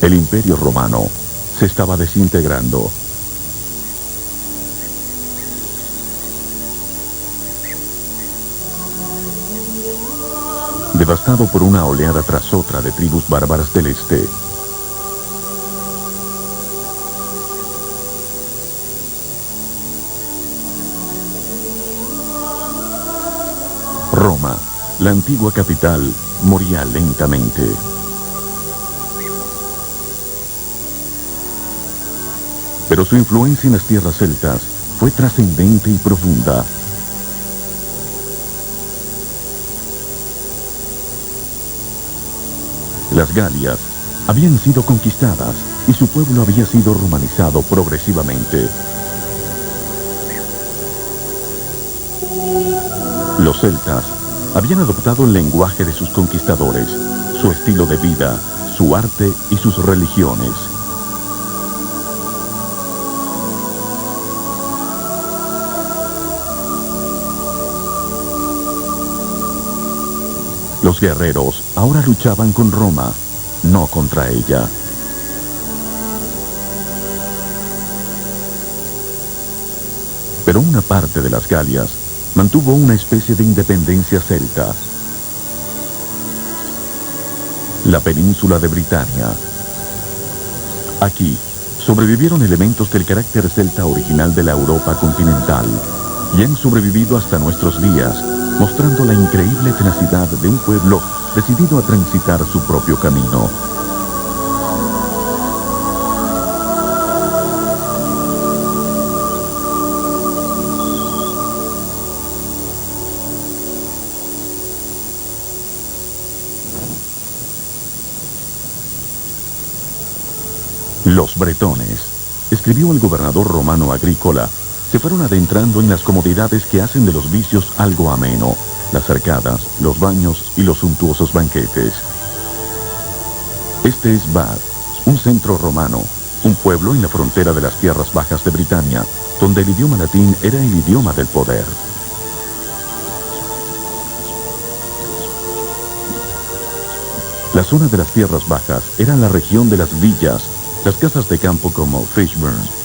El Imperio Romano se estaba desintegrando. Devastado por una oleada tras otra de tribus bárbaras del este. Roma, la antigua capital, moría lentamente. Pero su influencia en las tierras celtas fue trascendente y profunda. Las Galias habían sido conquistadas y su pueblo había sido romanizado progresivamente. Los celtas habían adoptado el lenguaje de sus conquistadores, su estilo de vida, su arte y sus religiones. Los guerreros ahora luchaban con Roma, no contra ella. Pero una parte de las Galias mantuvo una especie de independencia celta. La península de Britania. Aquí sobrevivieron elementos del carácter celta original de la Europa continental y han sobrevivido hasta nuestros días, mostrando la increíble tenacidad de un pueblo decidido a transitar su propio camino. Los bretones, escribió el gobernador romano Agrícola, se fueron adentrando en las comodidades que hacen de los vicios algo ameno, las arcadas, los baños y los suntuosos banquetes. Este es Bath, un centro romano, un pueblo en la frontera de las tierras bajas de Britania, donde el idioma latín era el idioma del poder. La zona de las tierras bajas era la región de las villas, las casas de campo como Fishburne.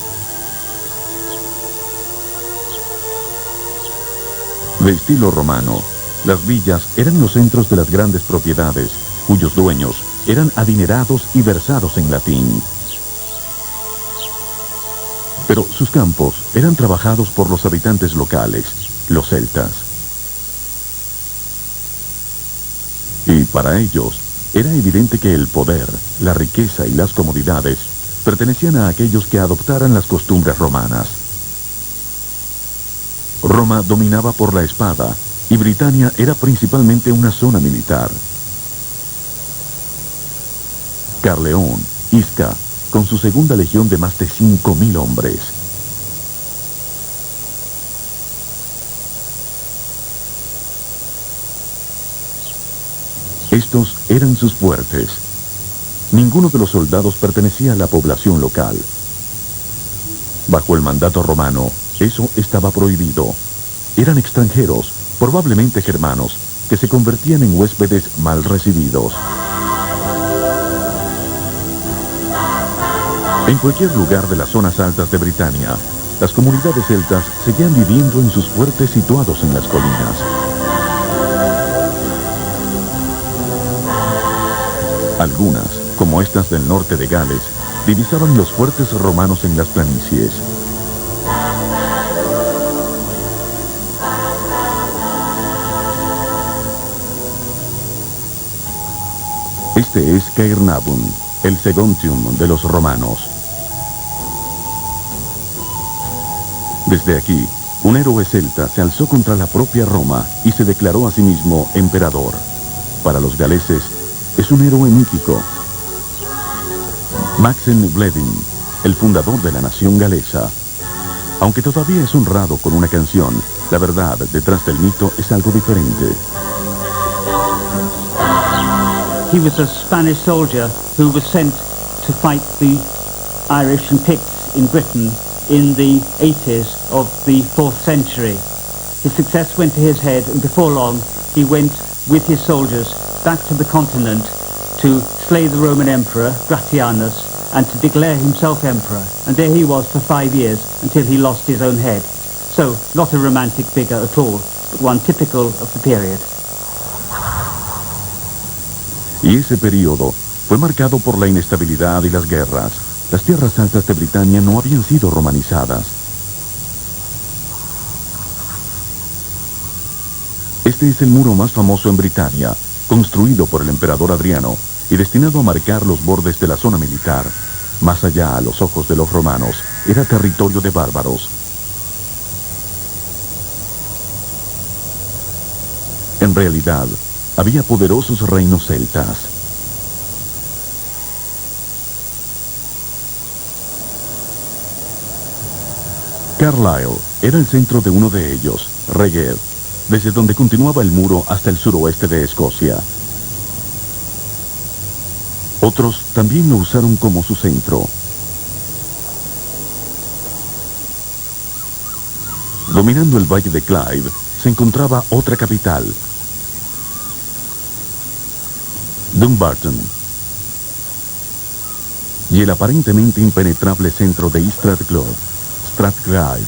De estilo romano, las villas eran los centros de las grandes propiedades, cuyos dueños eran adinerados y versados en latín. Pero sus campos eran trabajados por los habitantes locales, los celtas. Y para ellos, era evidente que el poder, la riqueza y las comodidades pertenecían a aquellos que adoptaran las costumbres romanas. Roma dominaba por la espada y Britania era principalmente una zona militar. Carleón, Isca, con su segunda legión de más de 5.000 hombres. Estos eran sus fuertes. Ninguno de los soldados pertenecía a la población local. Bajo el mandato romano, eso estaba prohibido. Eran extranjeros, probablemente germanos, que se convertían en huéspedes mal recibidos. En cualquier lugar de las zonas altas de Britania, las comunidades celtas seguían viviendo en sus fuertes situados en las colinas. Algunas, como estas del norte de Gales, divisaban los fuertes romanos en las planicies. Este es Caernarvon, el Segontium de los romanos. Desde aquí, un héroe celta se alzó contra la propia Roma y se declaró a sí mismo emperador. Para los galeses, es un héroe mítico. Maxen Bledin, el fundador de la nación galesa. Aunque todavía es honrado con una canción, la verdad detrás del mito es algo diferente. He was a Spanish soldier who was sent to fight the Irish and Picts in Britain in the 80s of the 4th century. His success went to his head, and before long he went with his soldiers back to the continent to slay the Roman Emperor, Gratianus, and to declare himself emperor. And there he was for 5 years until he lost his own head. So, not a romantic figure at all, but one typical of the period. Y ese periodo fue marcado por la inestabilidad y las guerras. Las tierras altas de Britania no habían sido romanizadas. Este es el muro más famoso en Britania, construido por el emperador Adriano y destinado a marcar los bordes de la zona militar. Más allá, a los ojos de los romanos, era territorio de bárbaros. En realidad, había poderosos reinos celtas. Carlisle era el centro de uno de ellos, Rheged, desde donde continuaba el muro hasta el suroeste de Escocia. Otros también lo usaron como su centro. Dominando el valle de Clyde, se encontraba otra capital, Dumbarton, y el aparentemente impenetrable centro de East Strathclyde, Strathclyde.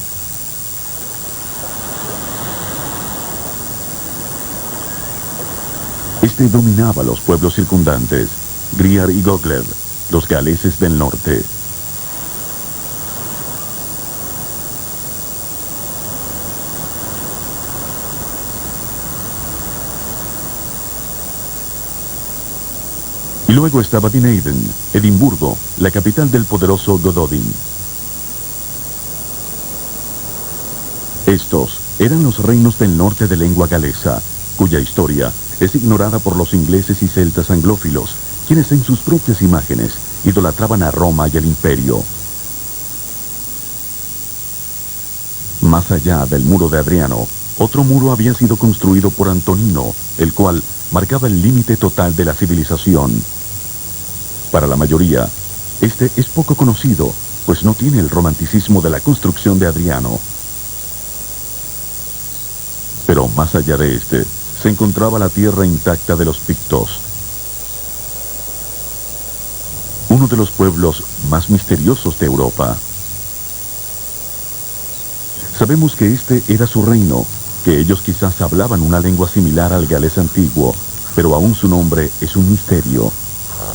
Este dominaba los pueblos circundantes, Griar y Gogledd, los galeses del norte. Y luego estaba Dinayden, Edimburgo, la capital del poderoso Gododin. Estos eran los reinos del norte de lengua galesa, cuya historia es ignorada por los ingleses y celtas anglófilos, quienes en sus propias imágenes idolatraban a Roma y al imperio. Más allá del muro de Adriano, otro muro había sido construido por Antonino, el cual marcaba el límite total de la civilización. Para la mayoría, este es poco conocido, pues no tiene el romanticismo de la construcción de Adriano. Pero más allá de este, se encontraba la tierra intacta de los pictos, uno de los pueblos más misteriosos de Europa. Sabemos que este era su reino, que ellos quizás hablaban una lengua similar al galés antiguo, pero aún su nombre es un misterio.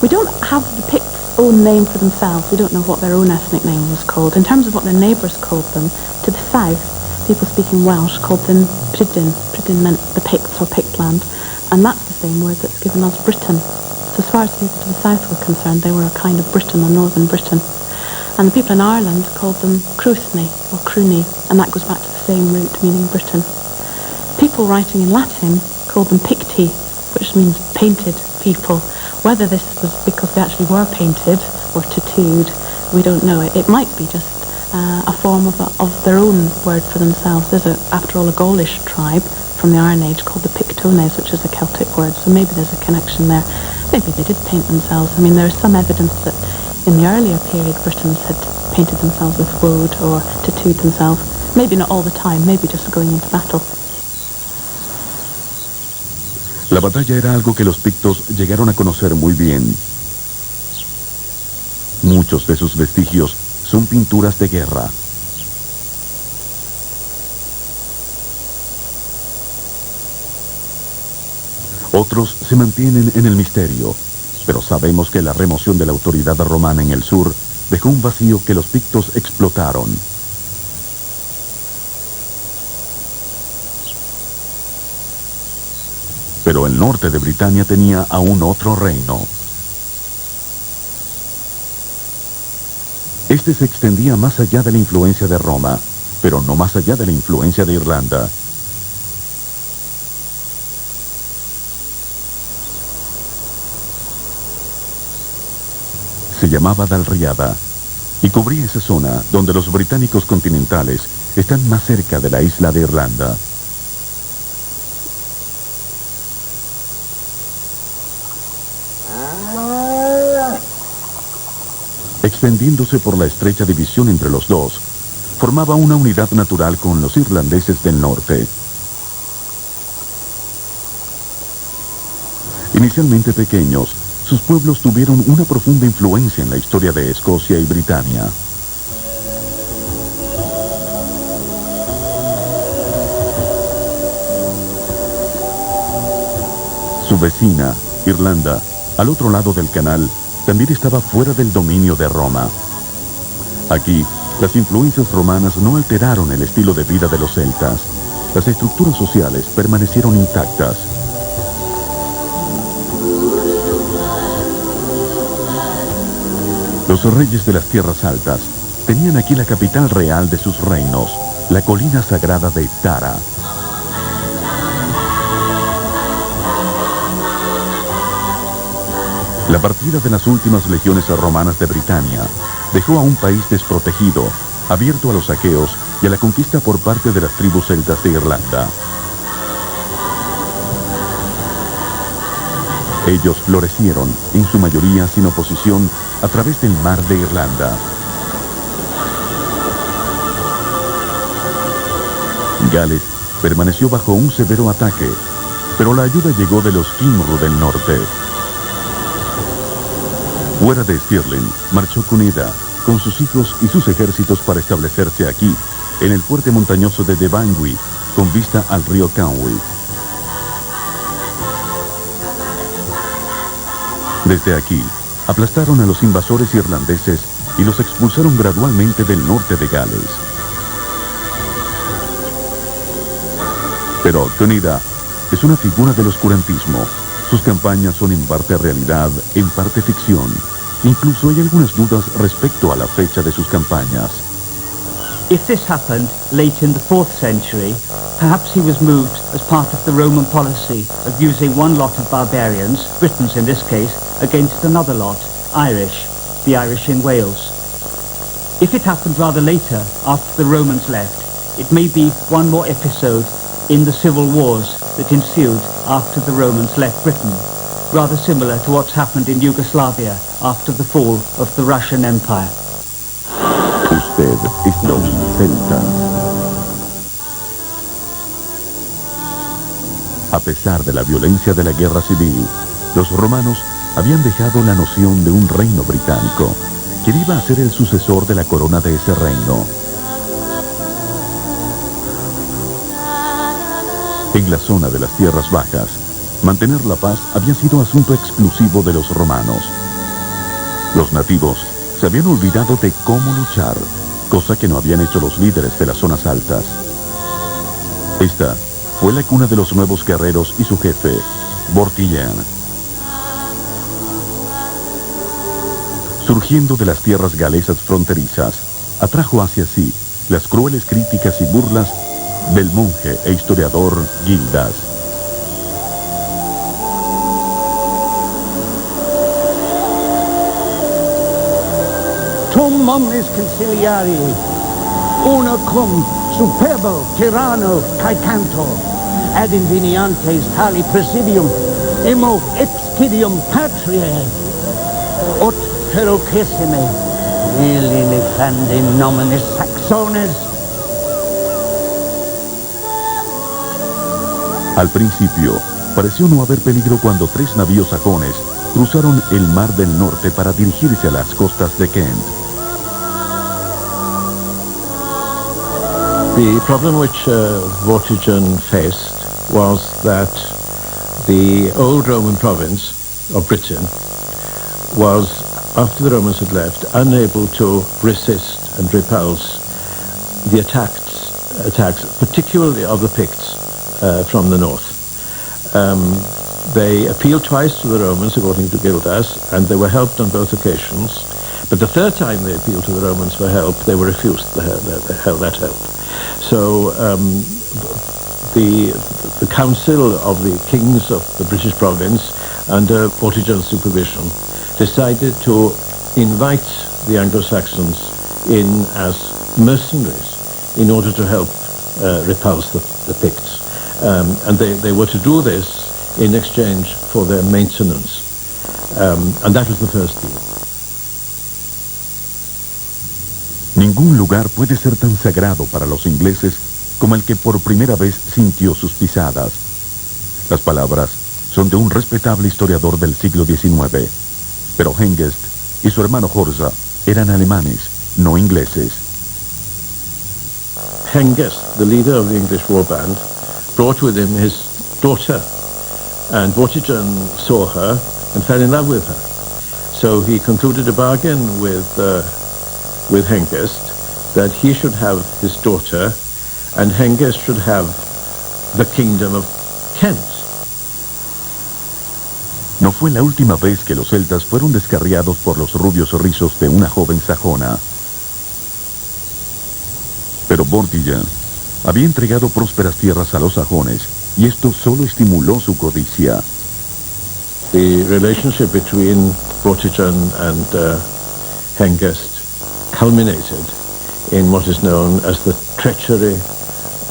We don't have the Picts' own name for themselves. We don't know what their own ethnic name was called. In terms of what their neighbours called them, to the south, people speaking Welsh called them Prydain. Prydain meant the Picts or Pictland, and that's the same word that's given us Britain. So as far as the people to the south were concerned, they were a kind of Britain or northern Britain. And the people in Ireland called them Cruithne or Cruni, and that goes back to the same root meaning Britain. People writing in Latin called them Picti, which means painted people. Whether this was because they actually were painted or tattooed, we don't know. It might be just a form of their own word for themselves. There's, after all, a Gaulish tribe from the Iron Age called the Pictones, which is a Celtic word, so maybe there's a connection there. Maybe they did paint themselves. I mean, there is some evidence that in the earlier period, Britons had painted themselves with woad or tattooed themselves. Maybe not all the time, maybe just going into battle. La batalla era algo que los pictos llegaron a conocer muy bien. Muchos de sus vestigios son pinturas de guerra. Otros se mantienen en el misterio, pero sabemos que la remoción de la autoridad romana en el sur dejó un vacío que los pictos explotaron. Pero el norte de Britania tenía aún otro reino. Este se extendía más allá de la influencia de Roma, pero no más allá de la influencia de Irlanda. Se llamaba Dalriada y cubría esa zona donde los británicos continentales están más cerca de la isla de Irlanda. Extendiéndose por la estrecha división entre los dos, formaba una unidad natural con los irlandeses del norte. Inicialmente pequeños, sus pueblos tuvieron una profunda influencia en la historia de Escocia y Britania. Su vecina, Irlanda, al otro lado del canal, también estaba fuera del dominio de Roma. Aquí, las influencias romanas no alteraron el estilo de vida de los celtas. Las estructuras sociales permanecieron intactas. Los reyes de las tierras altas tenían aquí la capital real de sus reinos, la colina sagrada de Tara. La partida de las últimas legiones romanas de Britania dejó a un país desprotegido, abierto a los saqueos y a la conquista por parte de las tribus celtas de Irlanda. Ellos florecieron, en su mayoría sin oposición, a través del mar de Irlanda. Gales permaneció bajo un severo ataque, pero la ayuda llegó de los Cymru del norte. Fuera de Stirling, marchó Cuneda con sus hijos y sus ejércitos para establecerse aquí, en el fuerte montañoso de Devangui, con vista al río Conwy. Desde aquí, aplastaron a los invasores irlandeses y los expulsaron gradualmente del norte de Gales. Pero Cuneda es una figura del oscurantismo. Sus campañas son en parte realidad, en parte ficción. Incluso hay algunas dudas respecto a la fecha de sus campañas. If this happened late in the 4th century, perhaps he was moved as part of the Roman policy of using one lot of barbarians, Britons in this case, against another lot, Irish, the Irish in Wales. If it happened rather later, after the Romans left, it may be one more episode in the civil wars that ensued after the Romans left Britain, rather similar to what's happened in Yugoslavia after the fall of the Russian Empire. Usted es los celtas. A pesar de la violencia de la guerra civil, los romanos habían dejado la noción de un reino británico, que iba a ser el sucesor de la corona de ese reino. En la zona de las tierras bajas, mantener la paz había sido asunto exclusivo de los romanos. Los nativos se habían olvidado de cómo luchar, cosa que no habían hecho los líderes de las zonas altas. Esta fue la cuna de los nuevos guerreros y su jefe, Vortigern. Surgiendo de las tierras galesas fronterizas, atrajo hacia sí las crueles críticas y burlas del monje e historiador Gildas. Tum omnes conciliari, una cum superbo tyranno caecanto, ad inveniantes tali presidium, immo excidium patriae, ut ferocissime, illi nefandi nominis Saxones. Al principio, pareció no haber peligro cuando 3 navíos sajones cruzaron el mar del norte para dirigirse a las costas de Kent. The problem which Vortigern faced was that the old Roman province of Britain was, after the Romans had left, unable to resist and repulse the attacks, particularly of the Picts from the north. They appealed twice to the Romans, according to Gildas, and they were helped on both occasions. But the third time they appealed to the Romans for help, they were refused that help. So the council of the kings of the British province, under Vortigern's supervision, decided to invite the Anglo-Saxons in as mercenaries in order to help repulse the Picts. And they were to do this in exchange for their maintenance. And that was the first deal. Ningún lugar puede ser tan sagrado para los ingleses como el que por primera vez sintió sus pisadas. Las palabras son de un respetable historiador del siglo XIX. Pero Hengest y su hermano Horsa eran alemanes, no ingleses. Hengest, the leader of the English war band, brought with him his daughter, and Vortigern saw her and fell in love with her. So he concluded a bargain with Hengest that he should have his daughter and Hengest should have the kingdom of Kent. No fue la última vez que los celtas fueron descarriados por los rubios rizos de una joven sajona. Pero Vortigern había entregado prósperas tierras a los sajones y esto solo estimuló su codicia. The relationship between Vortigern and Hengest culminated in what is known as the treachery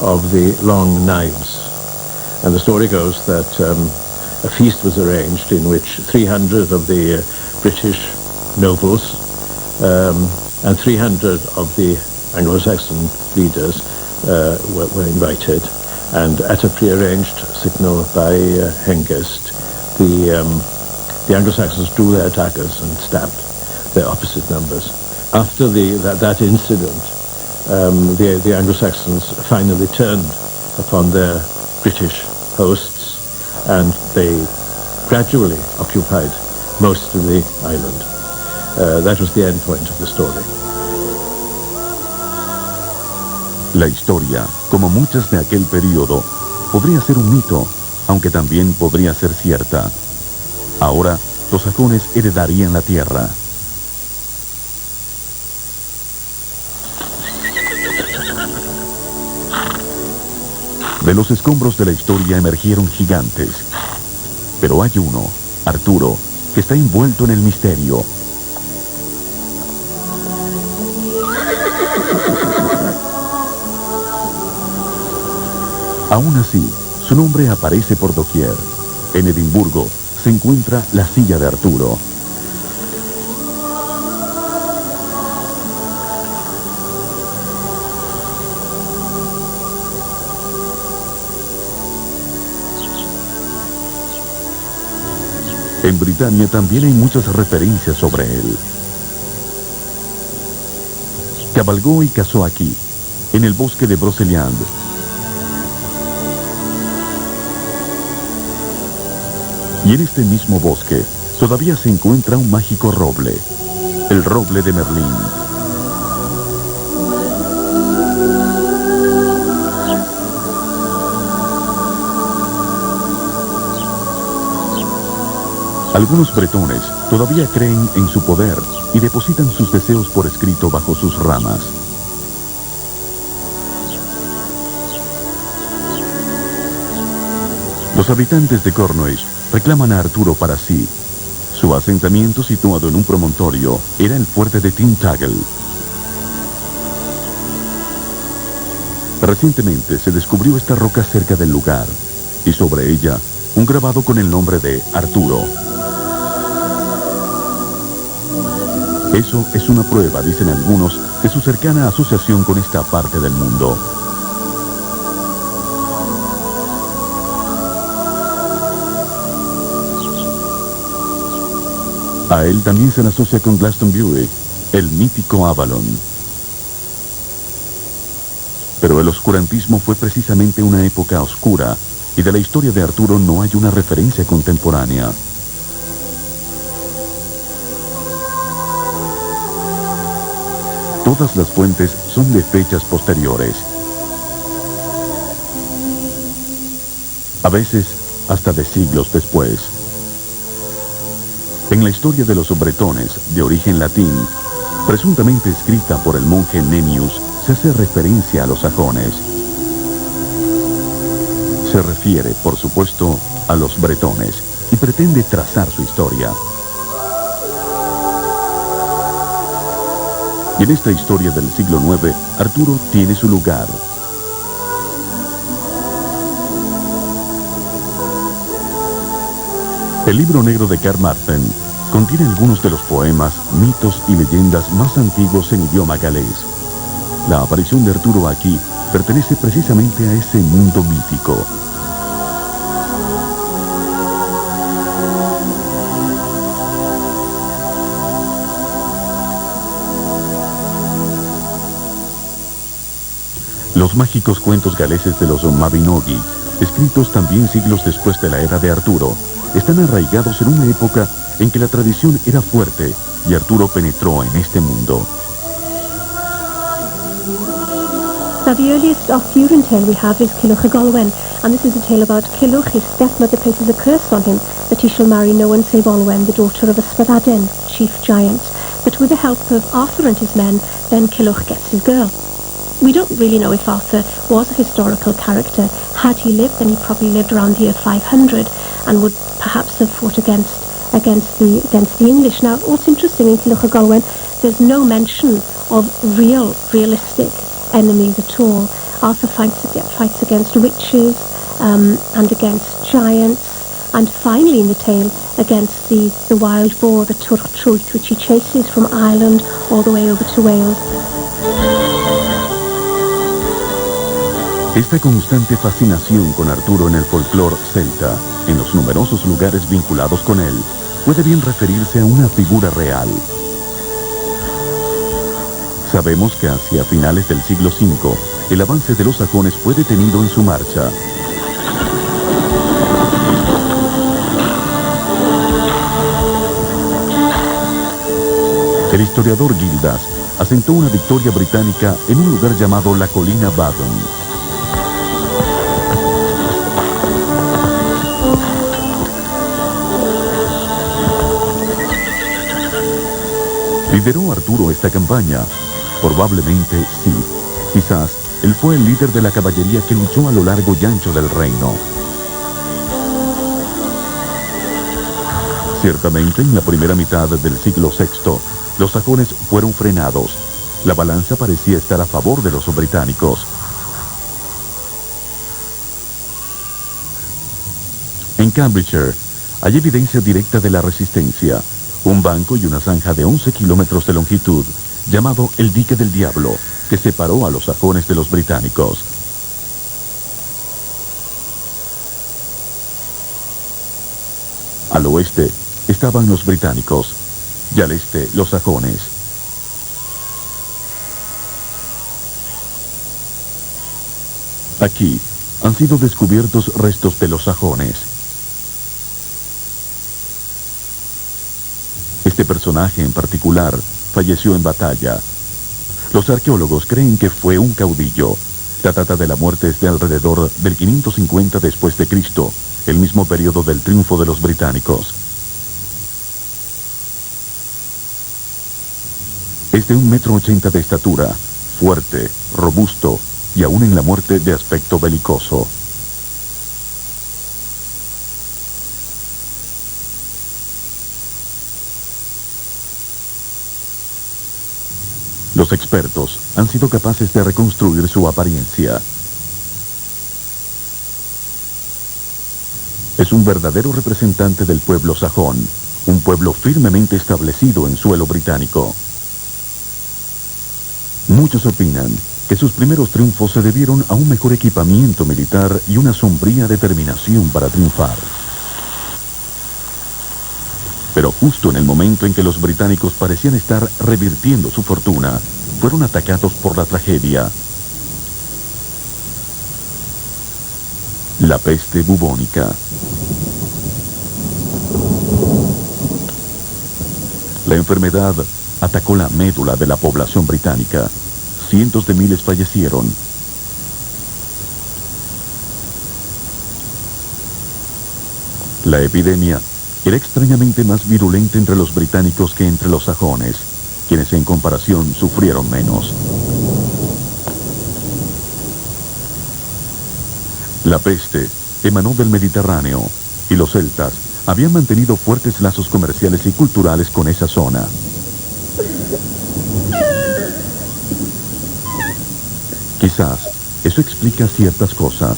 of the Long Knives. And the story goes that a feast was arranged in which 300 of the British nobles and 300 of the Anglo-Saxon leaders were invited. And at a prearranged signal by Hengest, the Anglo-Saxons drew their daggers and stabbed their opposite numbers. After that incident, the Anglo-Saxons finally turned upon their British hosts and they gradually occupied most of the island. That was the end point of the story. La historia, como muchas de aquel periodo, podría ser un mito, aunque también podría ser cierta. Ahora, los sajones heredarían la tierra. De los escombros de la historia emergieron gigantes. Pero hay uno, Arturo, que está envuelto en el misterio. Aún así, su nombre aparece por doquier. En Edimburgo se encuentra la silla de Arturo. En Britania también hay muchas referencias sobre él. Cabalgó y cazó aquí, en el bosque de Broceliande. Y en este mismo bosque todavía se encuentra un mágico roble, el roble de Merlín. Algunos bretones todavía creen en su poder y depositan sus deseos por escrito bajo sus ramas. Los habitantes de Cornouailles reclaman a Arturo para sí. Su asentamiento, situado en un promontorio, era el fuerte de Tintagel. Recientemente se descubrió esta roca cerca del lugar, y sobre ella un grabado con el nombre de Arturo. Eso es una prueba, dicen algunos, de su cercana asociación con esta parte del mundo. A él también se le asocia con Glastonbury, el mítico Avalon. Pero el oscurantismo fue precisamente una época oscura, y de la historia de Arturo no hay una referencia contemporánea. Todas las fuentes son de fechas posteriores. A veces, hasta de siglos después. En la historia de los bretones, de origen latín, presuntamente escrita por el monje Nennius, se hace referencia a los sajones. Se refiere, por supuesto, a los bretones y pretende trazar su historia. Y en esta historia del siglo IX, Arturo tiene su lugar. El libro negro de Carmarthen contiene algunos de los poemas, mitos y leyendas más antiguos en idioma galés. La aparición de Arturo aquí pertenece precisamente a ese mundo mítico. Los mágicos cuentos galeses de los Mabinogi, escritos también siglos después de la era de Arturo, están arraigados en una época en que la tradición era fuerte y Arturo penetró en este mundo. Now, the earliest Arthurian tale we have is Culhwch ag Olwen, and this is a tale about Culhwch. His stepmother places a curse on him that he shall marry no one save Olwen, the daughter of Ysbyddaden, chief giant. But with the help of Arthur and his men, then Culhwch gets his girl. We don't really know if Arthur was a historical character. Had he lived, then he probably lived around the year 500 and would perhaps have fought against the English. Now, what's interesting in Culhwch ag Olwen, there's no mention of realistic enemies at all. Arthur fights against witches and against giants, and finally in the tale against the wild boar, the Twrch Trwyth, which he chases from Ireland all the way over to Wales. Esta constante fascinación con Arturo en el folclore celta, en los numerosos lugares vinculados con él, puede bien referirse a una figura real. Sabemos que hacia finales del siglo V, el avance de los sajones fue detenido en su marcha. El historiador Gildas asentó una victoria británica en un lugar llamado la Colina Badon. ¿Lideró Arturo esta campaña? Probablemente sí. Quizás él fue el líder de la caballería que luchó a lo largo y ancho del reino. Ciertamente, en la primera mitad del siglo VI, los sajones fueron frenados. La balanza parecía estar a favor de los británicos. En Cambridgeshire hay evidencia directa de la resistencia. Un banco y una zanja de 11 kilómetros de longitud, llamado el Dique del Diablo, que separó a los sajones de los británicos. Al oeste estaban los británicos y al este los sajones. Aquí han sido descubiertos restos de los sajones. Este personaje en particular falleció en batalla. Los arqueólogos creen que fue un caudillo. La data de la muerte es de alrededor del 550 después de Cristo, el mismo periodo del triunfo de los británicos. Es de 1,80 m de estatura, fuerte, robusto y aún en la muerte de aspecto belicoso. Los expertos han sido capaces de reconstruir su apariencia. Es un verdadero representante del pueblo sajón, un pueblo firmemente establecido en suelo británico. Muchos opinan que sus primeros triunfos se debieron a un mejor equipamiento militar y una sombría determinación para triunfar. Pero justo en el momento en que los británicos parecían estar revirtiendo su fortuna, fueron atacados por la tragedia. La peste bubónica. La enfermedad atacó la médula de la población británica. Cientos de miles fallecieron. La epidemia era extrañamente más virulenta entre los británicos que entre los sajones, quienes en comparación sufrieron menos. La peste emanó del Mediterráneo y los celtas habían mantenido fuertes lazos comerciales y culturales con esa zona. Quizás eso explica ciertas cosas.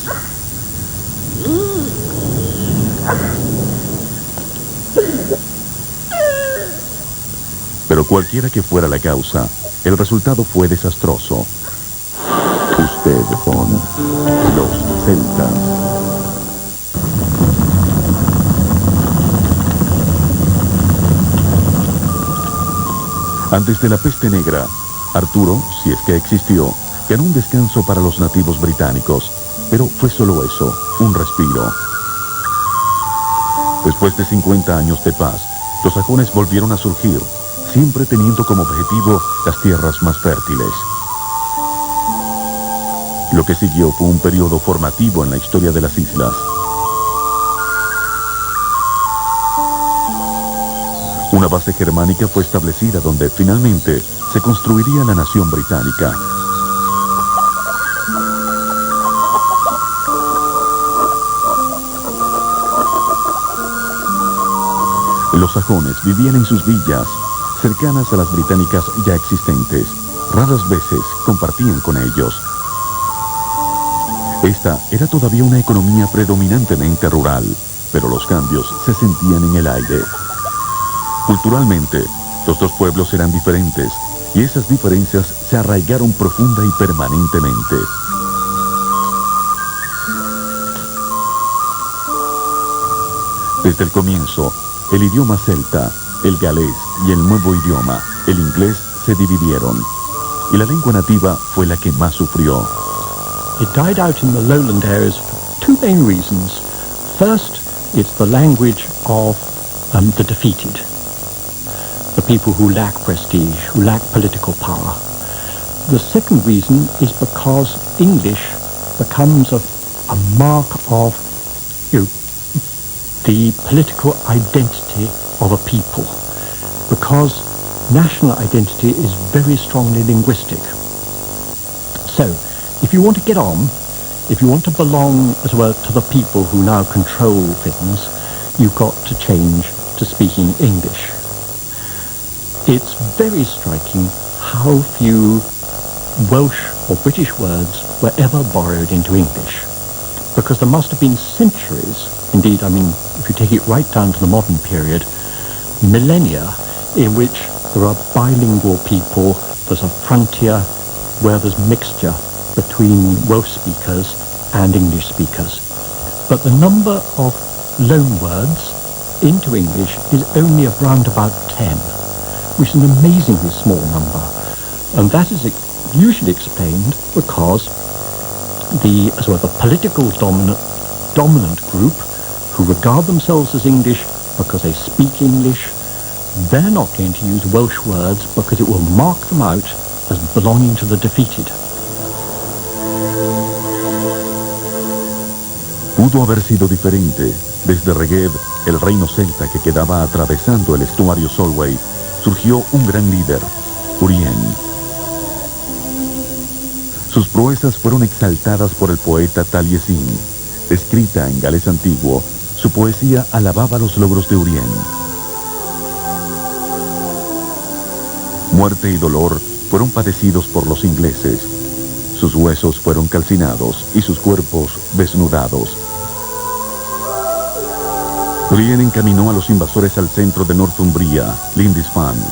Pero cualquiera que fuera la causa, el resultado fue desastroso. Ustedes son los celtas. Antes de la peste negra, Arturo, si es que existió, ganó un descanso para los nativos británicos, pero fue solo eso, un respiro. Después de 50 años de paz, los sajones volvieron a surgir, siempre teniendo como objetivo las tierras más fértiles. Lo que siguió fue un periodo formativo en la historia de las islas. Una base germánica fue establecida donde finalmente se construiría la nación británica. Los sajones vivían en sus villas, cercanas a las británicas ya existentes. Raras veces compartían con ellos. Esta era todavía una economía predominantemente rural, pero los cambios se sentían en el aire. Culturalmente, los dos pueblos eran diferentes, y esas diferencias se arraigaron profunda y permanentemente. Desde el comienzo, el idioma celta, el galés y el nuevo idioma, el inglés, se dividieron, y la lengua nativa fue la que más sufrió. It died out in the lowland areas for two main reasons. First, it's the language of the defeated. The people who lack prestige, who lack political power. The second reason is because English becomes a mark of the political identity of a people. Because national identity is very strongly linguistic. So, if you want to get on, if you want to belong as well to the people who now control things, you've got to change to speaking English. It's very striking how few Welsh or British words were ever borrowed into English. Because there must have been centuries, indeed, I mean, if you take it right down to the modern period, millennia in which there are bilingual people, there's a frontier where there's mixture between Welsh speakers and English speakers. But the number of loan words into English is only around about 10, which is an amazingly small number. And that is usually explained because the political dominant group who regard themselves as English because they speak English, they're not going to use Welsh words because it will mark them out as belonging to the defeated. Pudo haber sido diferente. Desde Reged, el reino celta que quedaba atravesando el estuario Solway, surgió un gran líder, Urien. Sus proezas fueron exaltadas por el poeta Taliesin. Escrita en galés antiguo, su poesía alababa los logros de Urien. Muerte y dolor fueron padecidos por los ingleses. Sus huesos fueron calcinados y sus cuerpos desnudados. Urien encaminó a los invasores al centro de Northumbria, Lindisfarne.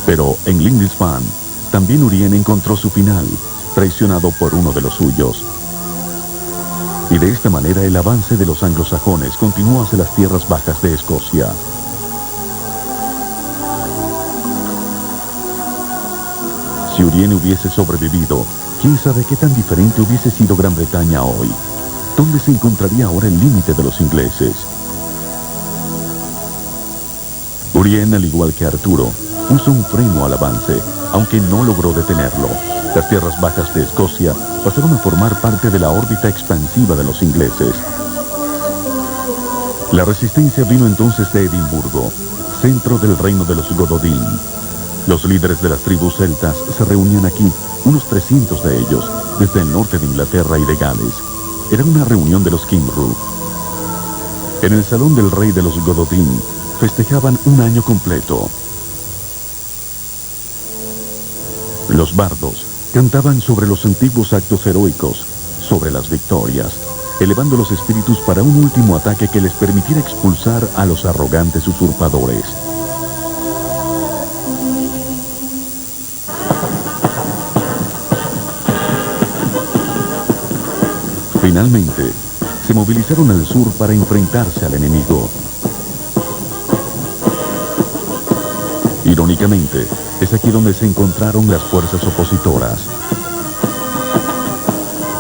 Pero en Lindisfarne, también Urien encontró su final, traicionado por uno de los suyos. Y de esta manera el avance de los anglosajones continuó hacia las tierras bajas de Escocia. Si Urien hubiese sobrevivido, quién sabe qué tan diferente hubiese sido Gran Bretaña hoy. ¿Dónde se encontraría ahora el límite de los ingleses? Urien, al igual que Arturo, puso un freno al avance, aunque no logró detenerlo. Las tierras bajas de Escocia pasaron a formar parte de la órbita expansiva de los ingleses. La resistencia vino entonces de Edimburgo, centro del reino de los Gododin. Los líderes de las tribus celtas se reunían aquí, unos 300 de ellos, desde el norte de Inglaterra y de Gales. Era una reunión de los Cymru. En el salón del rey de los Gododin festejaban un año completo. Los bardos cantaban sobre los antiguos actos heroicos, sobre las victorias, elevando los espíritus para un último ataque que les permitiera expulsar a los arrogantes usurpadores. Finalmente, se movilizaron al sur para enfrentarse al enemigo. Y Irónicamente, es aquí donde se encontraron las fuerzas opositoras.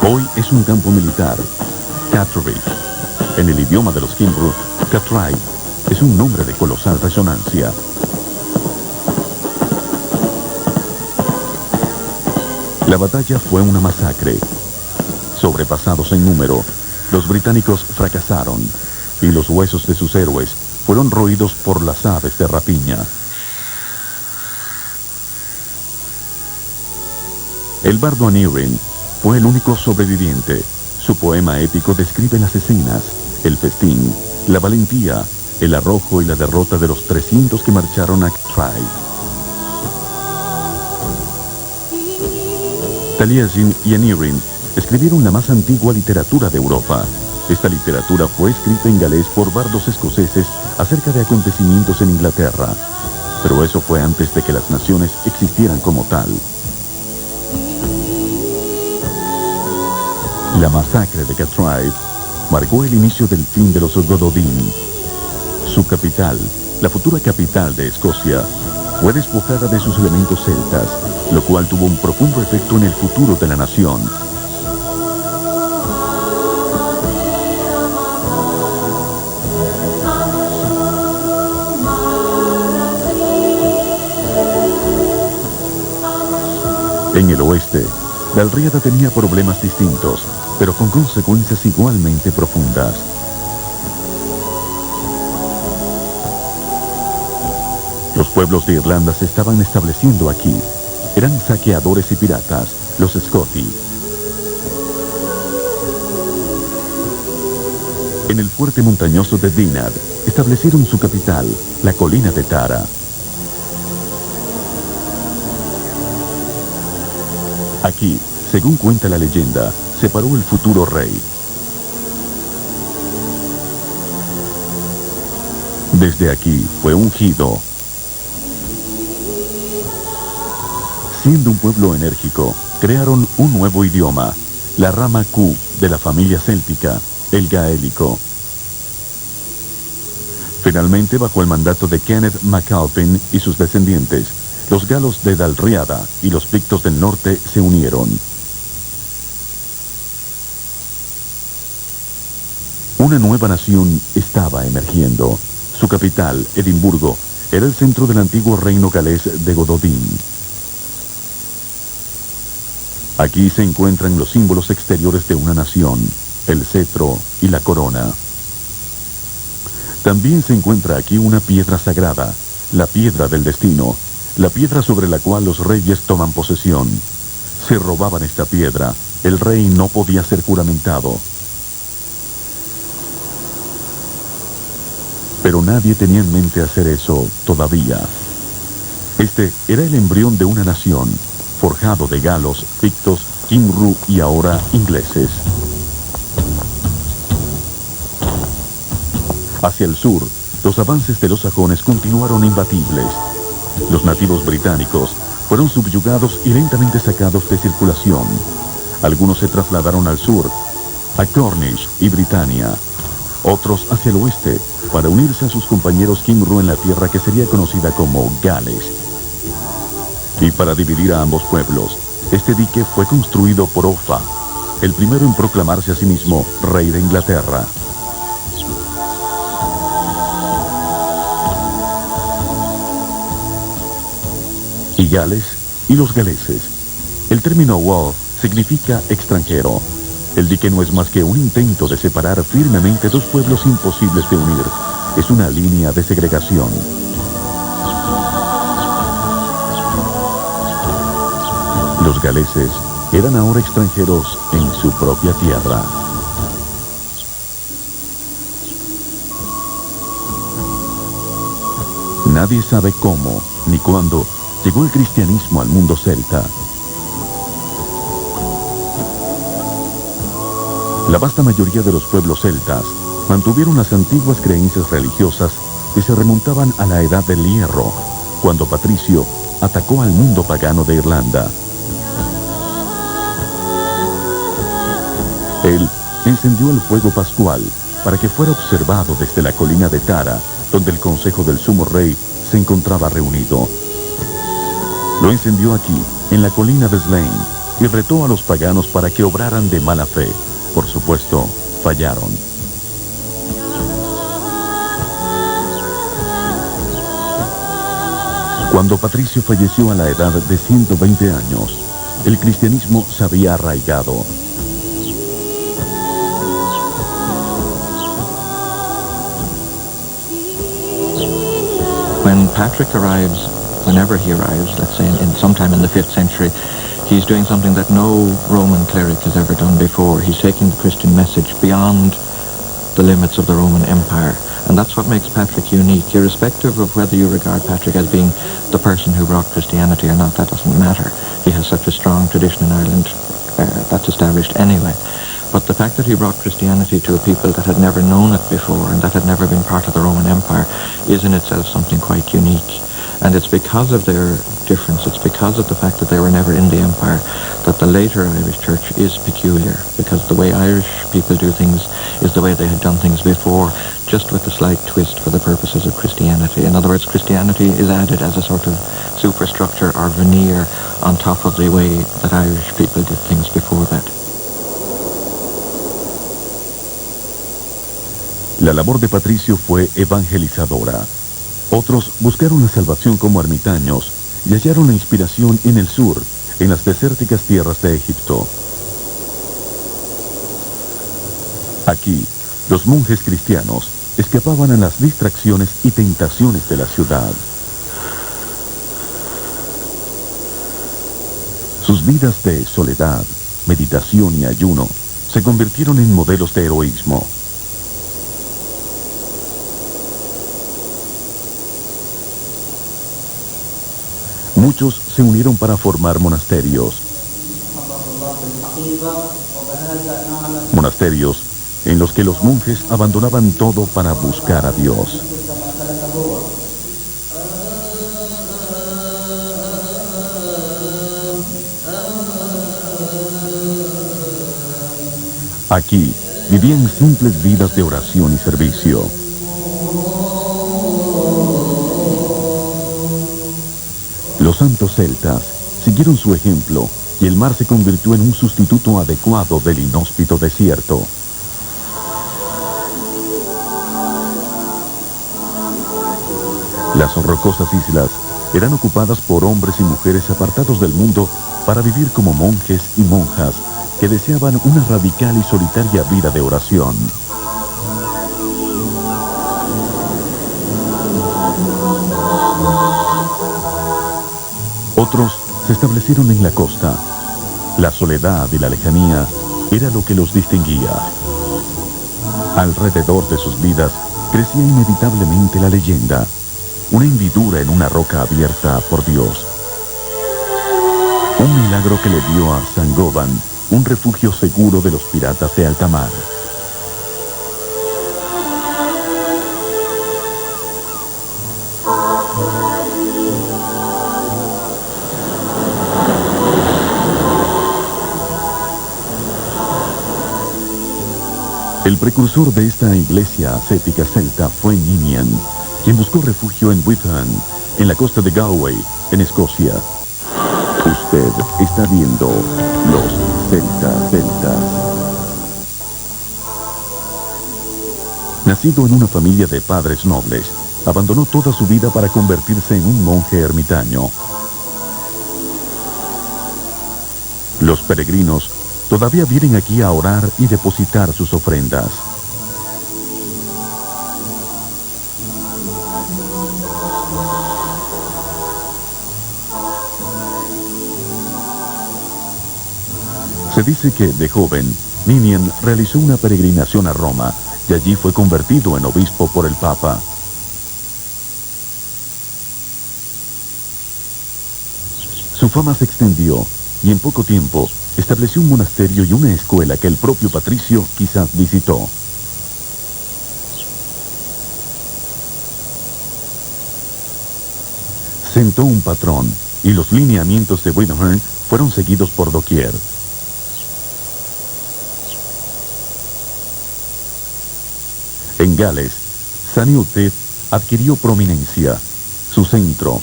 Hoy es un campo militar, Catterick. En el idioma de los Kmru, Catray es un nombre de colosal resonancia. La batalla fue una masacre. Sobrepasados en número, los británicos fracasaron y los huesos de sus héroes fueron roídos por las aves de rapiña. El bardo Aneurin fue el único sobreviviente. Su poema épico describe las escenas, el festín, la valentía, el arrojo y la derrota de los 300 que marcharon a Catray. Taliesin y Aneurin escribieron la más antigua literatura de Europa. Esta literatura fue escrita en galés por bardos escoceses acerca de acontecimientos en Inglaterra, pero eso fue antes de que las naciones existieran como tal. La masacre de Catray marcó el inicio del fin de los Gododin. Su capital, la futura capital de Escocia, fue despojada de sus elementos celtas, lo cual tuvo un profundo efecto en el futuro de la nación. En el oeste, Dalriada tenía problemas distintos, pero con consecuencias igualmente profundas. Los pueblos de Irlanda se estaban estableciendo aquí. Eran saqueadores y piratas, los Scotti. En el fuerte montañoso de Dinard establecieron su capital, la colina de Tara. Aquí, según cuenta la leyenda, se paró el futuro rey. Desde aquí fue ungido. Siendo un pueblo enérgico, crearon un nuevo idioma, la rama Q de la familia céltica, el gaélico. Finalmente, bajo el mandato de Kenneth MacAlpin y sus descendientes, los galos de Dalriada y los pictos del norte se unieron. Una nueva nación estaba emergiendo. Su capital, Edimburgo, era el centro del antiguo reino galés de Gododin. Aquí se encuentran los símbolos exteriores de una nación, el cetro y la corona. También se encuentra aquí una piedra sagrada, la piedra del destino, la piedra sobre la cual los reyes toman posesión. Si robaban esta piedra, el rey no podía ser juramentado. Pero nadie tenía en mente hacer eso todavía. Este era el embrión de una nación, forjado de galos, pictos, Kmru y ahora ingleses. Hacia el sur, los avances de los sajones continuaron imbatibles. Los nativos británicos fueron subyugados y lentamente sacados de circulación. Algunos se trasladaron al sur, a Cornish y Britania. Otros hacia el oeste, para unirse a sus compañeros Kmru en la tierra que sería conocida como Gales. Y para dividir a ambos pueblos, este dique fue construido por Offa, el primero en proclamarse a sí mismo rey de Inglaterra. Y Gales y los galeses. El término Wall significa extranjero. El dique no es más que un intento de separar firmemente dos pueblos imposibles de unir. Es una línea de segregación. Los galeses eran ahora extranjeros en su propia tierra. Nadie sabe cómo ni cuándo llegó el cristianismo al mundo celta. La vasta mayoría de los pueblos celtas mantuvieron las antiguas creencias religiosas que se remontaban a la edad del hierro, cuando Patricio atacó al mundo pagano de Irlanda. Él encendió el fuego pascual para que fuera observado desde la colina de Tara, donde el consejo del sumo rey se encontraba reunido. Lo encendió aquí, en la colina de Slane, y retó a los paganos para que obraran de mala fe. Por supuesto, fallaron. Cuando Patricio falleció a la edad de 120 años, el cristianismo se había arraigado. When Patrick arrives, whenever he arrives, let's say in sometime in the 5th century, he's doing something that no Roman cleric has ever done before. He's taking the Christian message beyond the limits of the Roman Empire. And that's what makes Patrick unique. Irrespective of whether you regard Patrick as being the person who brought Christianity or not, that doesn't matter. He has such a strong tradition in Ireland that's established anyway. But the fact that he brought Christianity to a people that had never known it before and that had never been part of the Roman Empire is in itself something quite unique. And it's because of their difference, it's because of the fact that they were never in the empire, that the later Irish church is peculiar, because the way Irish people do things is the way they had done things before, just with a slight twist for the purposes of Christianity. In other words, Christianity is added as a sort of superstructure or veneer on top of the way that Irish people did things before that. La labor de Patricio fue evangelizadora. Otros buscaron la salvación como ermitaños y hallaron la inspiración en el sur, en las desérticas tierras de Egipto. Aquí, los monjes cristianos escapaban a las distracciones y tentaciones de la ciudad. Sus vidas de soledad, meditación y ayuno se convirtieron en modelos de heroísmo. Muchos se unieron para formar monasterios. Monasterios en los que los monjes abandonaban todo para buscar a Dios. Aquí vivían simples vidas de oración y servicio. Los santos celtas siguieron su ejemplo y el mar se convirtió en un sustituto adecuado del inhóspito desierto. Las rocosas islas eran ocupadas por hombres y mujeres apartados del mundo para vivir como monjes y monjas que deseaban una radical y solitaria vida de oración. Otros se establecieron en la costa. La soledad y la lejanía era lo que los distinguía. Alrededor de sus vidas crecía inevitablemente la leyenda, una hendidura en una roca abierta por Dios. Un milagro que le dio a San Goban un refugio seguro de los piratas de alta mar. El precursor de esta iglesia ascética celta fue Ninian, quien buscó refugio en Witham, en la costa de Galway, en Escocia. Usted está viendo Los Celtas. Nacido en una familia de padres nobles, abandonó toda su vida para convertirse en un monje ermitaño. Los peregrinos todavía vienen aquí a orar y depositar sus ofrendas. Se dice que, de joven, Ninian realizó una peregrinación a Roma y allí fue convertido en obispo por el Papa. Su fama se extendió y en poco tiempo estableció un monasterio y una escuela que el propio Patricio quizás visitó. Sentó un patrón y los lineamientos de Windhorn fueron seguidos por doquier. En Gales, St. adquirió prominencia. Su centro,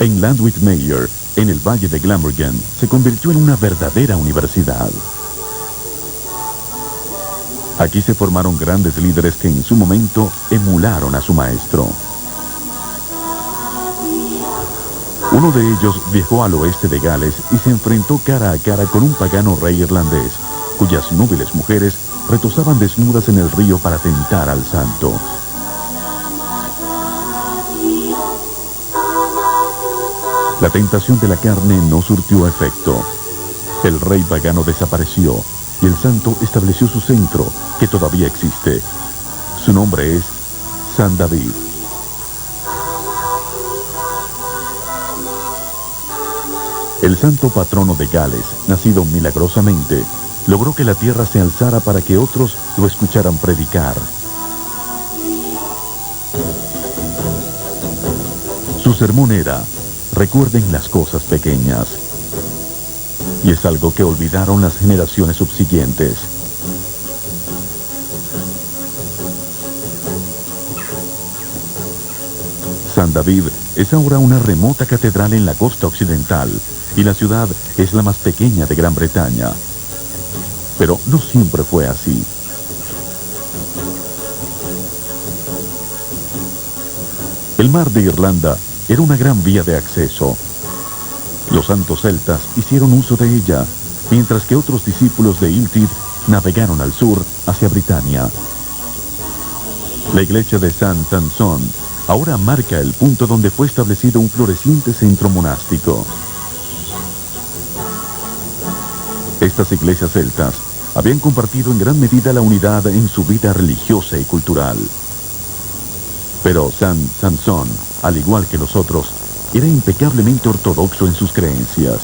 en Llanwydmeyer, en el valle de Glamorgan, se convirtió en una verdadera universidad. Aquí se formaron grandes líderes que en su momento emularon a su maestro. Uno de ellos viajó al oeste de Gales y se enfrentó cara a cara con un pagano rey irlandés, cuyas núbiles mujeres retozaban desnudas en el río para tentar al santo. La tentación de la carne no surtió efecto. El rey pagano desapareció y el santo estableció su centro, que todavía existe. Su nombre es San David. El santo patrono de Gales, nacido milagrosamente, logró que la tierra se alzara para que otros lo escucharan predicar. Su sermón era: recuerden las cosas pequeñas. Y es algo que olvidaron las generaciones subsiguientes. San David es ahora una remota catedral en la costa occidental, y la ciudad es la más pequeña de Gran Bretaña. Pero no siempre fue así. El mar de Irlanda era una gran vía de acceso. Los santos celtas hicieron uso de ella, mientras que otros discípulos de Iltyd navegaron al sur hacia Britania. La iglesia de San Sansón ahora marca el punto donde fue establecido un floreciente centro monástico. Estas iglesias celtas habían compartido en gran medida la unidad en su vida religiosa y cultural. Pero San Sansón, al igual que los otros, era impecablemente ortodoxo en sus creencias.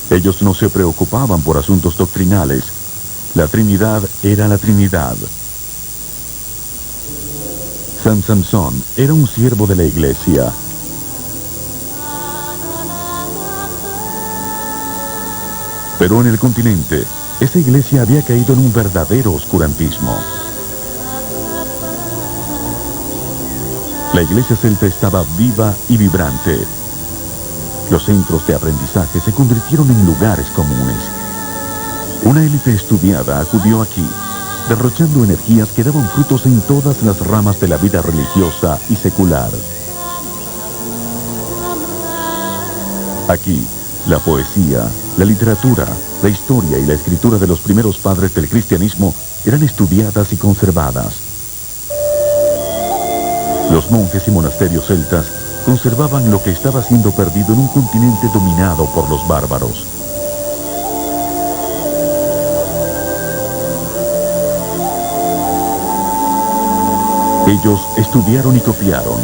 Ellos no se preocupaban por asuntos doctrinales. La Trinidad era la Trinidad. San Sansón era un siervo de la iglesia. Pero en el continente, esa iglesia había caído en un verdadero oscurantismo. La iglesia celta estaba viva y vibrante. Los centros de aprendizaje se convirtieron en lugares comunes. Una élite estudiada acudió aquí, derrochando energías que daban frutos en todas las ramas de la vida religiosa y secular. Aquí, la poesía, la literatura, la historia y la escritura de los primeros padres del cristianismo eran estudiadas y conservadas. Los monjes y monasterios celtas conservaban lo que estaba siendo perdido en un continente dominado por los bárbaros. Ellos estudiaron y copiaron.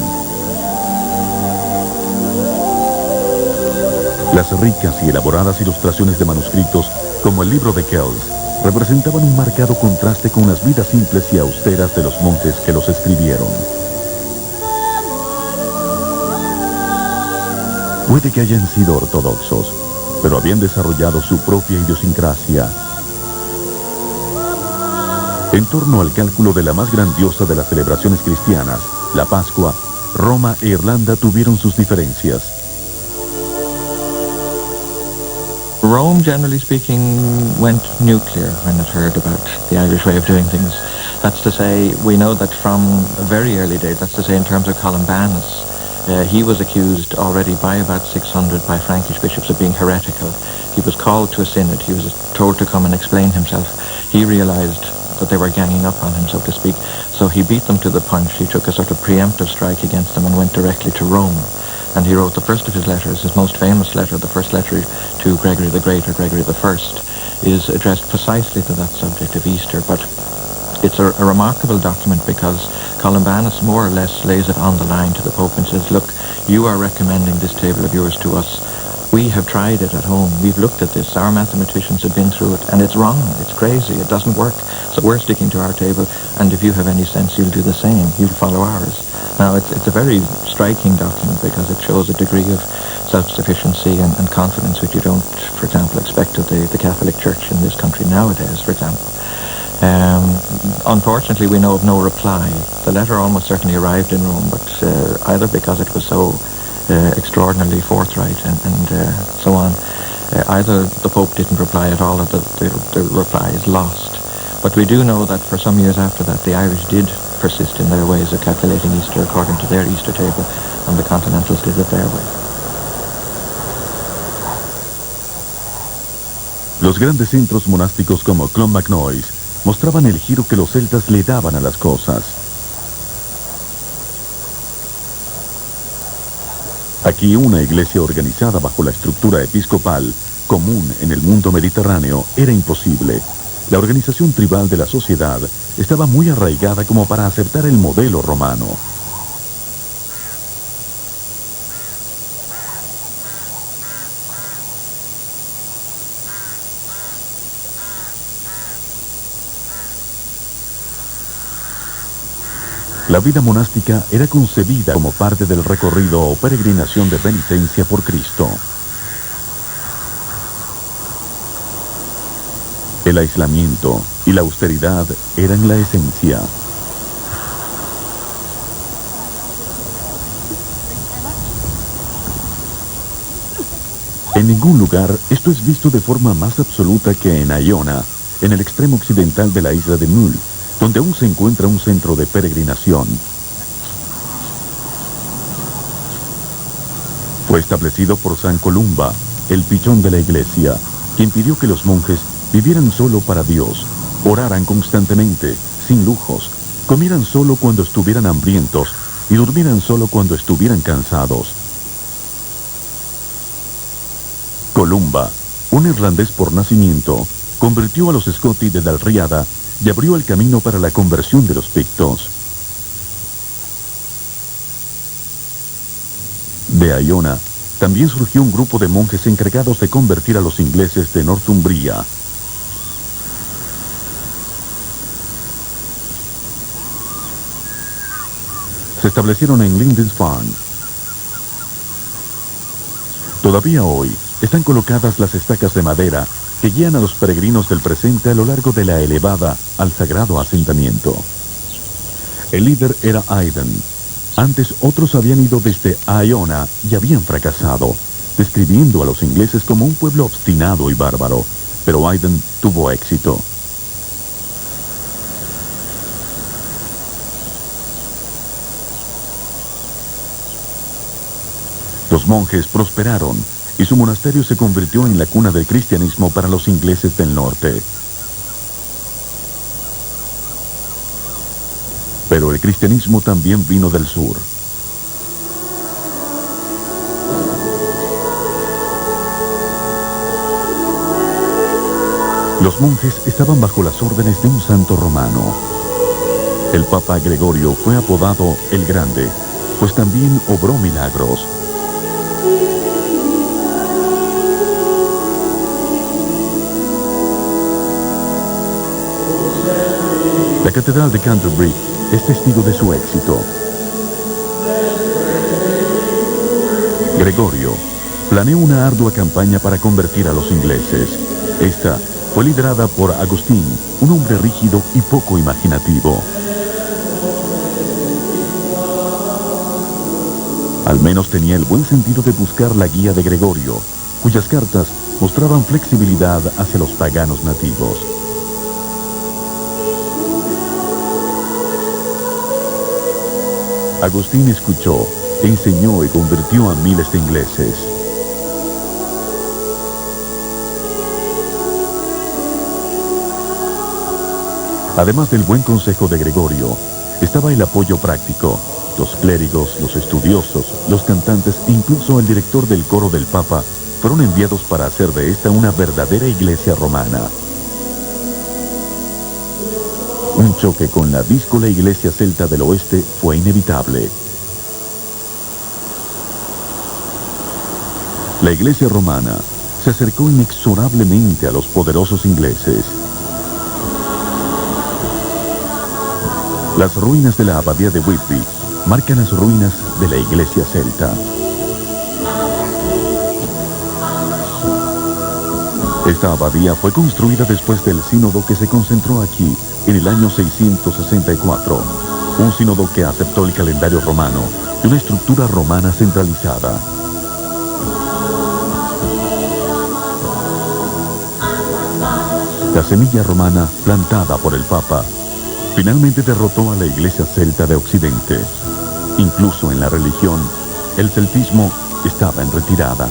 Las ricas y elaboradas ilustraciones de manuscritos, como el libro de Kells, representaban un marcado contraste con las vidas simples y austeras de los monjes que los escribieron. Puede que hayan sido ortodoxos, pero habían desarrollado su propia idiosincrasia. En torno al cálculo de la más grandiosa de las celebraciones cristianas, la Pascua, Roma e Irlanda tuvieron sus diferencias. Rome, generally speaking, went nuclear when it heard about the Irish way of doing things. That's to say, we know that from very early days, that's to say in terms of Columbanus, he was accused already by about 600 by Frankish bishops of being heretical. He was called to a synod. He was told to come and explain himself. He realized that they were ganging up on him, so to speak. So he beat them to the punch. He took a sort of preemptive strike against them and went directly to Rome. And he wrote the first of his letters, his most famous letter, the first letter to Gregory the Great, or Gregory the First, is addressed precisely to that subject of Easter. But it's a remarkable document because Columbanus more or less lays it on the line to the Pope and says, look, you are recommending this table of yours to us. We have tried it at home. We've looked at this. Our mathematicians have been through it, and it's wrong. It's crazy. It doesn't work. So we're sticking to our table, and if you have any sense, you'll do the same. You'll follow ours. Now, it's a very striking document because it shows a degree of self-sufficiency and confidence which you don't, for example, expect of the Catholic Church in this country nowadays, for example. Unfortunately, we know of no reply. The letter almost certainly arrived in Rome, but either because it was so extraordinarily forthright and so on. Either the Pope didn't reply at all or the reply is lost. But we do know that for some years after that, the Irish did persist in their ways of calculating Easter according to their Easter table, and the Continentals did it their way. Los grandes centros monásticos como Clonmacnoise mostraban el giro que los celtas le daban a las cosas. Aquí una iglesia organizada bajo la estructura episcopal, común en el mundo mediterráneo, era imposible. La organización tribal de la sociedad estaba muy arraigada como para aceptar el modelo romano. La vida monástica era concebida como parte del recorrido o peregrinación de penitencia por Cristo. El aislamiento y la austeridad eran la esencia. En ningún lugar esto es visto de forma más absoluta que en Iona, en el extremo occidental de la isla de Mull, donde aún se encuentra un centro de peregrinación. Fue establecido por San Columba, el pichón de la iglesia, quien pidió que los monjes vivieran solo para Dios, oraran constantemente, sin lujos, comieran solo cuando estuvieran hambrientos y durmieran solo cuando estuvieran cansados. Columba, un irlandés por nacimiento, convirtió a los Scotti de Dalriada y abrió el camino para la conversión de los pictos. De Iona también surgió un grupo de monjes encargados de convertir a los ingleses de Northumbria. Se establecieron en Lindisfarne. Todavía hoy están colocadas las estacas de madera que guían a los peregrinos del presente a lo largo de la elevada al sagrado asentamiento. El líder era Aidan. Antes otros habían ido desde Iona y habían fracasado, describiendo a los ingleses como un pueblo obstinado y bárbaro, pero Aidan tuvo éxito. Los monjes prosperaron y su monasterio se convirtió en la cuna del cristianismo para los ingleses del norte. Pero el cristianismo también vino del sur. Los monjes estaban bajo las órdenes de un santo romano. El Papa Gregorio fue apodado el Grande, pues también obró milagros. La Catedral de Canterbury es testigo de su éxito. Gregorio planeó una ardua campaña para convertir a los ingleses. Esta fue liderada por Agustín, un hombre rígido y poco imaginativo. Al menos tenía el buen sentido de buscar la guía de Gregorio, cuyas cartas mostraban flexibilidad hacia los paganos nativos. Agustín escuchó, enseñó y convirtió a miles de ingleses. Además del buen consejo de Gregorio, estaba el apoyo práctico. Los clérigos, los estudiosos, los cantantes e incluso el director del coro del Papa fueron enviados para hacer de esta una verdadera iglesia romana. Un choque con la díscola iglesia celta del oeste fue inevitable. La iglesia romana se acercó inexorablemente a los poderosos ingleses. Las ruinas de la abadía de Whitby marcan las ruinas de la iglesia celta. Esta abadía fue construida después del sínodo que se concentró aquí en el año 664, un sínodo que aceptó el calendario romano y una estructura romana centralizada. La semilla romana plantada por el Papa finalmente derrotó a la iglesia celta de Occidente. Incluso en la religión, el celtismo estaba en retirada.